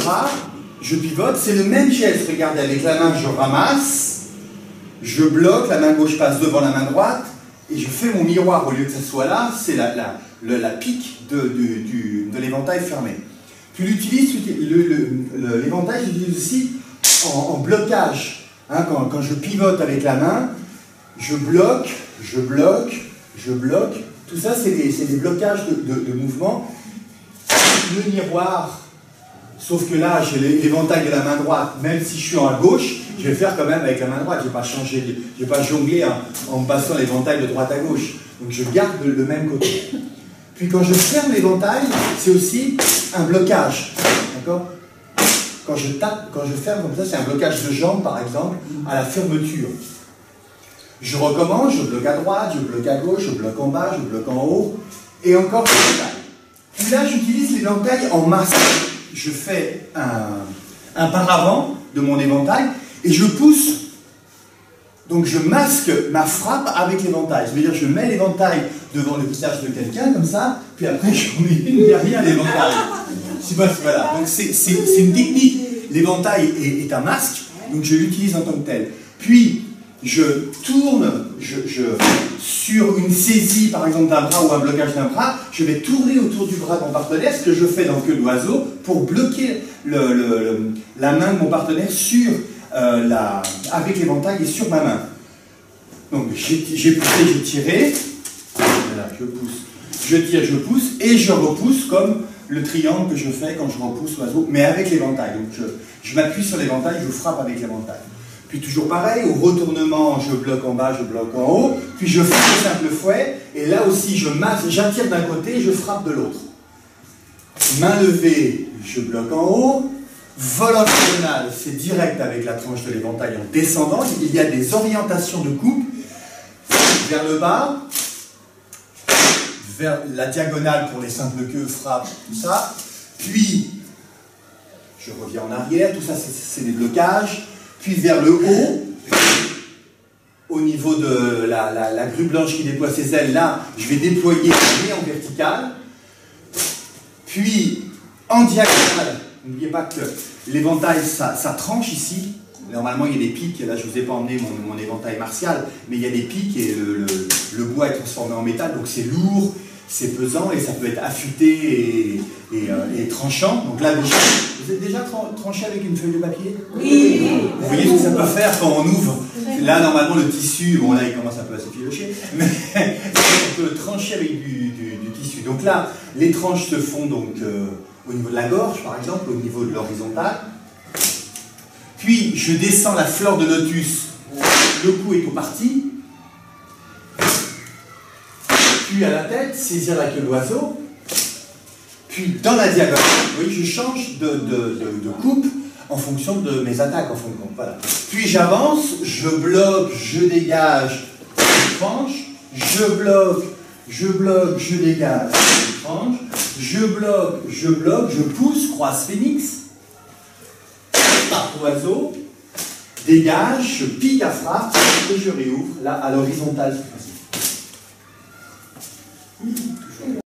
bras, je pivote, c'est le même geste. Regardez, avec la main, je ramasse, je bloque, la main gauche passe devant la main droite, et je fais mon miroir. Au lieu que ça soit là, c'est la pique de l'éventail fermé. Puis l'éventail, j'utilise aussi en blocage. Hein, quand je pivote avec la main, je bloque, je bloque, je bloque. Tout ça, c'est des blocages de mouvement. Le miroir, sauf que là, j'ai l'éventail de la main droite, même si je suis à gauche, je vais le faire quand même avec la main droite. Je ne vais pas changer, je vais pas jongler en me passant l'éventail de droite à gauche. Donc je garde le même côté. Puis quand je ferme l'éventail, c'est aussi un blocage. D'accord ? Quand je tape, quand je ferme comme ça, c'est un blocage de jambe, par exemple, à la fermeture. Je recommence, je bloque à droite, je bloque à gauche, je bloque en bas, je bloque en haut, et encore l'éventail. Puis là, j'utilise l'éventail en masque. Je fais un paravent de mon éventail, et je pousse. Donc je masque ma frappe avec l'éventail. Ça veut dire que je mets l'éventail devant le visage de quelqu'un, comme ça, puis après je mets une derrière l'éventail. Voilà. Donc c'est une technique. L'éventail est un masque, donc je l'utilise en tant que tel. Puis je tourne sur une saisie, par exemple, d'un bras ou un blocage d'un bras, je vais tourner autour du bras de mon partenaire, ce que je fais dans Queue d'oiseau, pour bloquer la main de mon partenaire sur avec l'éventail et sur ma main. Donc j'ai poussé, j'ai tiré, voilà, je pousse, je tire, je pousse, et je repousse comme le triangle que je fais quand je repousse l'oiseau, mais avec l'éventail. Donc je m'appuie sur l'éventail, je frappe avec l'éventail. Puis toujours pareil, au retournement, je bloque en bas, je bloque en haut, puis je fais le simple fouet, et là aussi je masse, j'attire d'un côté et je frappe de l'autre. Main levée, je bloque en haut. Vol octogonal, c'est direct avec la tranche de l'éventail en descendant. Il y a des orientations de coupe vers le bas, vers la diagonale pour les simples queues, frappe, tout ça. Puis, je reviens en arrière, tout ça c'est des blocages. Puis vers le haut, au niveau de la grue blanche qui déploie ses ailes, là, je vais déployer en verticale. Puis, en diagonale, n'oubliez pas que l'éventail, ça tranche ici. Normalement, il y a des pics. Là, je ne vous ai pas emmené mon éventail martial, mais il y a des pics et le bois est transformé en métal. Donc, c'est lourd, c'est pesant et ça peut être affûté et tranchant. Donc là, déjà, vous êtes déjà tranché avec une feuille de papier? Oui. Vous voyez ce que ça peut faire quand on ouvre? Là, normalement, le tissu, bon, là, il commence un peu à s'effilocher, mais on peut trancher avec du tissu. Donc là, les tranches se font donc au niveau de la gorge, par exemple, au niveau de l'horizontale. Puis, je descends la fleur de lotus, le cou est au parti. Puis à la tête, saisir la queue de l'oiseau. Puis dans la diagonale, vous voyez, je change de coupe en fonction de mes attaques. Voilà. Puis j'avance, je bloque, je dégage, je tranche, je bloque, je dégage, je tranche, je bloque, je pousse, croise phénix, frappe oiseau, dégage, je pique à frappe et je réouvre, là à l'horizontale.